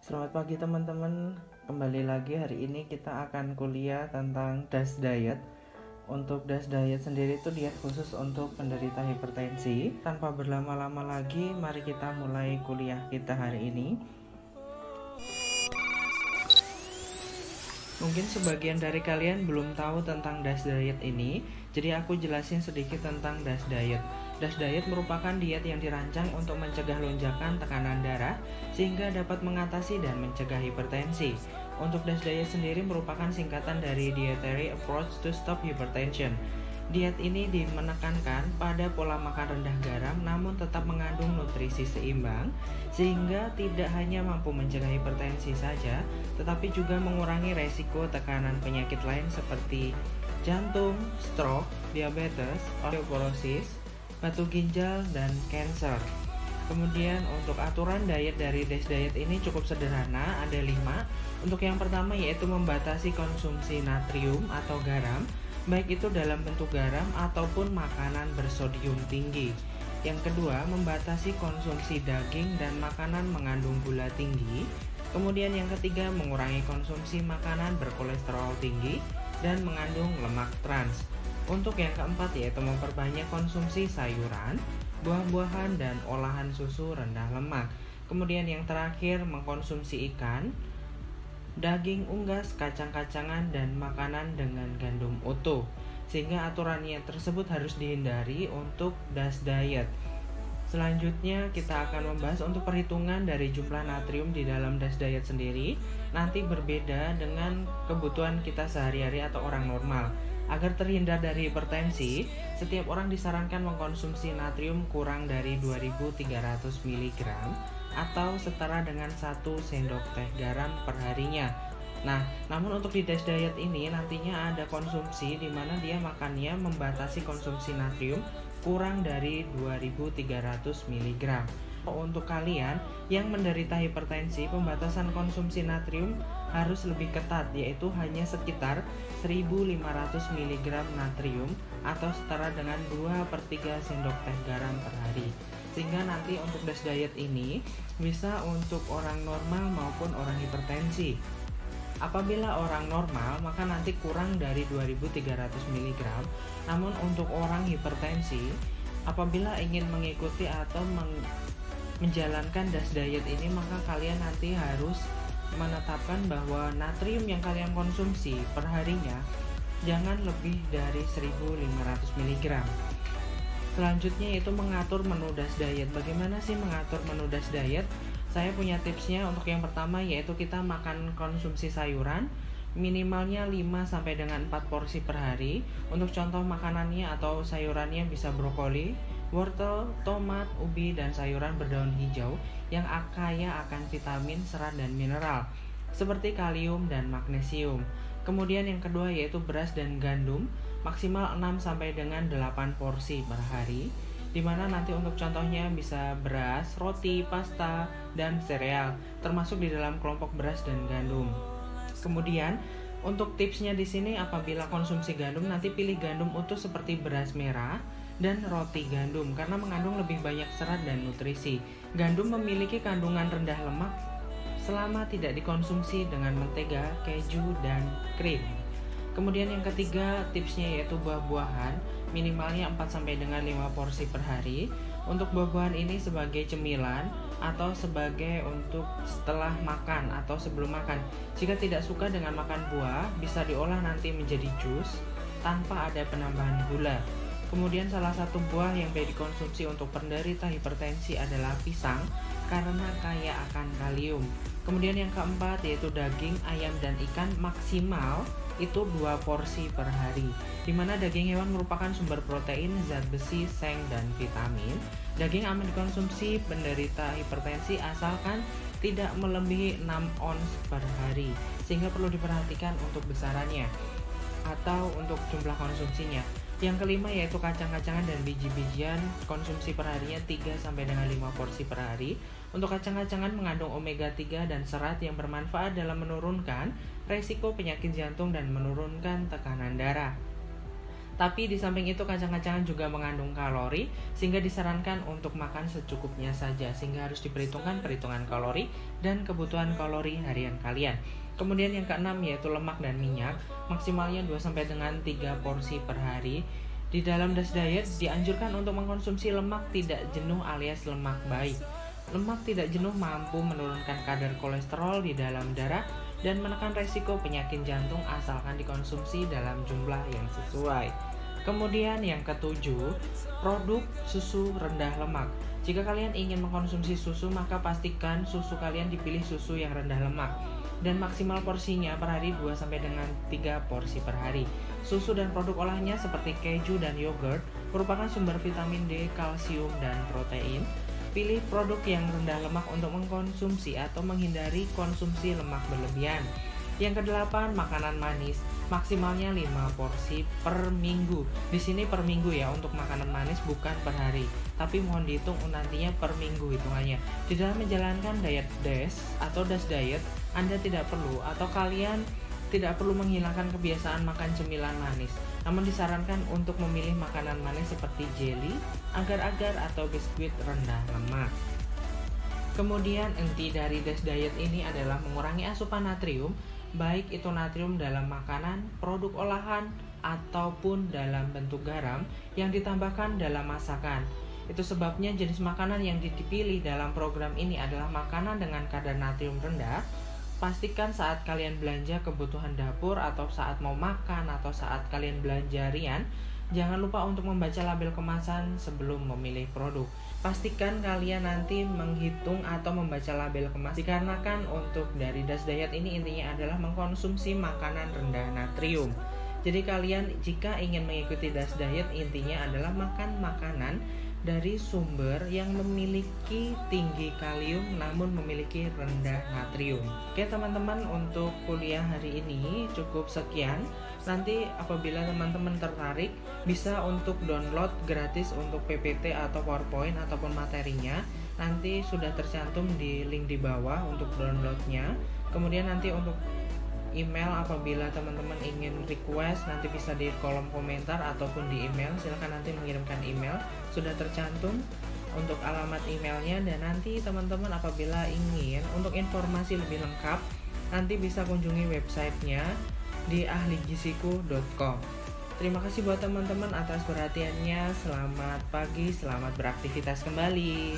Selamat pagi teman-teman, kembali lagi hari ini kita akan kuliah tentang DASH diet. Untuk DASH diet sendiri itu diet khusus untuk penderita hipertensi. Tanpa berlama-lama lagi, mari kita mulai kuliah kita hari ini. Mungkin sebagian dari kalian belum tahu tentang DASH diet ini, jadi aku jelasin sedikit tentang DASH diet. DASH diet merupakan diet yang dirancang untuk mencegah lonjakan tekanan darah sehingga dapat mengatasi dan mencegah hipertensi. Untuk DASH diet sendiri merupakan singkatan dari Dietary Approach to Stop Hypertension. Diet ini menekankan pada pola makan rendah garam namun tetap mengandung nutrisi seimbang sehingga tidak hanya mampu mencegah hipertensi saja tetapi juga mengurangi resiko tekanan penyakit lain seperti jantung, stroke, diabetes, osteoporosis, batu ginjal, dan kanker. Kemudian untuk aturan diet dari DASH diet ini cukup sederhana, ada 5. Untuk yang pertama yaitu membatasi konsumsi natrium atau garam, baik itu dalam bentuk garam ataupun makanan bersodium tinggi. Yang kedua, membatasi konsumsi daging dan makanan mengandung gula tinggi. Kemudian yang ketiga, mengurangi konsumsi makanan berkolesterol tinggi dan mengandung lemak trans. Untuk yang keempat yaitu memperbanyak konsumsi sayuran, buah-buahan, dan olahan susu rendah lemak. Kemudian yang terakhir, mengkonsumsi ikan, daging unggas, kacang-kacangan, dan makanan dengan gandum utuh. Sehingga aturannya tersebut harus dihindari untuk DASH diet. Selanjutnya kita akan membahas untuk perhitungan dari jumlah natrium di dalam DASH diet sendiri. Nanti berbeda dengan kebutuhan kita sehari-hari atau orang normal. Agar terhindar dari hipertensi, setiap orang disarankan mengkonsumsi natrium kurang dari 2300 mg atau setara dengan 1 sendok teh garam per harinya. Nah, namun untuk di DASH diet ini nantinya ada konsumsi di mana dia makannya membatasi konsumsi natrium kurang dari 2300 mg. Untuk kalian yang menderita hipertensi, pembatasan konsumsi natrium harus lebih ketat, yaitu hanya sekitar 1500 mg natrium atau setara dengan 2/3 sendok teh garam per hari. Sehingga nanti untuk DASH diet ini bisa untuk orang normal maupun orang hipertensi. Apabila orang normal maka nanti kurang dari 2300 mg. Namun untuk orang hipertensi, apabila ingin mengikuti atau menjalankan DASH diet ini maka kalian nanti harus menetapkan bahwa natrium yang kalian konsumsi per harinya jangan lebih dari 1500 mg. Selanjutnya yaitu mengatur menu DASH diet. Bagaimana sih mengatur menu DASH diet? Saya punya tipsnya. Untuk yang pertama yaitu kita makan konsumsi sayuran minimalnya 5 sampai dengan 4 porsi per hari. Untuk contoh makanannya atau sayurannya bisa brokoli, wortel, tomat, ubi, dan sayuran berdaun hijau yang kaya akan vitamin, serat, dan mineral seperti kalium dan magnesium. Kemudian yang kedua yaitu beras dan gandum maksimal 6 sampai dengan 8 porsi per hari, dimana nanti untuk contohnya bisa beras, roti, pasta, dan sereal termasuk di dalam kelompok beras dan gandum. Kemudian untuk tipsnya di sini apabila konsumsi gandum nanti pilih gandum utuh seperti beras merah dan roti gandum karena mengandung lebih banyak serat dan nutrisi. Gandum memiliki kandungan rendah lemak selama tidak dikonsumsi dengan mentega, keju, dan krim. Kemudian yang ketiga tipsnya yaitu buah-buahan minimalnya 4 sampai dengan 5 porsi per hari. Untuk buah-buahan ini sebagai cemilan atau sebagai untuk setelah makan atau sebelum makan. Jika tidak suka dengan makan buah, bisa diolah nanti menjadi jus tanpa ada penambahan gula. Kemudian salah satu buah yang baik dikonsumsi untuk penderita hipertensi adalah pisang karena kaya akan kalium. Kemudian yang keempat yaitu daging, ayam, dan ikan maksimal itu 2 porsi per hari. Dimana daging hewan merupakan sumber protein, zat besi, seng, dan vitamin. Daging aman dikonsumsi penderita hipertensi asalkan tidak melebihi 6 ons per hari. Sehingga perlu diperhatikan untuk besarannya atau untuk jumlah konsumsinya. Yang kelima yaitu kacang-kacangan dan biji-bijian, konsumsi perharinya 3 sampai dengan 5 porsi per hari. Untuk kacang-kacangan mengandung omega 3 dan serat yang bermanfaat dalam menurunkan resiko penyakit jantung dan menurunkan tekanan darah. Tapi di samping itu kacang-kacangan juga mengandung kalori, sehingga disarankan untuk makan secukupnya saja, sehingga harus diperhitungkan perhitungan kalori dan kebutuhan kalori harian kalian. Kemudian yang keenam yaitu lemak dan minyak, maksimalnya 2 dengan 3 porsi per hari. Di dalam DASH diet dianjurkan untuk mengkonsumsi lemak tidak jenuh alias lemak baik. Lemak tidak jenuh mampu menurunkan kadar kolesterol di dalam darah dan menekan resiko penyakit jantung asalkan dikonsumsi dalam jumlah yang sesuai. Kemudian yang ketujuh, produk susu rendah lemak. Jika kalian ingin mengkonsumsi susu, maka pastikan susu kalian dipilih susu yang rendah lemak dan maksimal porsinya per hari 2 dengan 3 porsi per hari. Susu dan produk olahnya seperti keju dan yogurt merupakan sumber vitamin D, kalsium, dan protein. Pilih produk yang rendah lemak untuk mengkonsumsi atau menghindari konsumsi lemak berlebihan. Yang kedelapan, makanan manis, maksimalnya 5 porsi per minggu. Di sini per minggu ya untuk makanan manis, bukan per hari. Tapi mohon dihitung nantinya per minggu hitungannya. Di dalam menjalankan diet DASH atau DASH diet, Anda tidak perlu atau kalian tidak perlu menghilangkan kebiasaan makan cemilan manis. Namun disarankan untuk memilih makanan manis seperti jelly, agar-agar atau biskuit rendah lemak. Kemudian inti dari DASH diet ini adalah mengurangi asupan natrium, baik itu natrium dalam makanan, produk olahan, ataupun dalam bentuk garam yang ditambahkan dalam masakan. Itu sebabnya jenis makanan yang dipilih dalam program ini adalah makanan dengan kadar natrium rendah. Pastikan saat kalian belanja kebutuhan dapur atau saat mau makan atau saat kalian belanja harian, jangan lupa untuk membaca label kemasan sebelum memilih produk. Pastikan kalian nanti menghitung atau membaca label kemasan. Dikarenakan untuk dari DASH diet ini intinya adalah mengkonsumsi makanan rendah natrium. Jadi kalian jika ingin mengikuti DASH diet intinya adalah makan makanan dari sumber yang memiliki tinggi kalium namun memiliki rendah natrium. Oke teman-teman, untuk kuliah hari ini cukup sekian. Nanti apabila teman-teman tertarik bisa untuk download gratis untuk PPT atau PowerPoint ataupun materinya. Nanti sudah tercantum di link di bawah untuk downloadnya. Kemudian nanti untuk email apabila teman-teman ingin request nanti bisa di kolom komentar ataupun di email. Silahkan nanti mengirimkan email, sudah tercantum untuk alamat emailnya. Dan nanti teman-teman apabila ingin untuk informasi lebih lengkap nanti bisa kunjungi websitenya di ahligisiku.com. Terima kasih buat teman-teman atas perhatiannya. Selamat pagi, selamat beraktivitas kembali.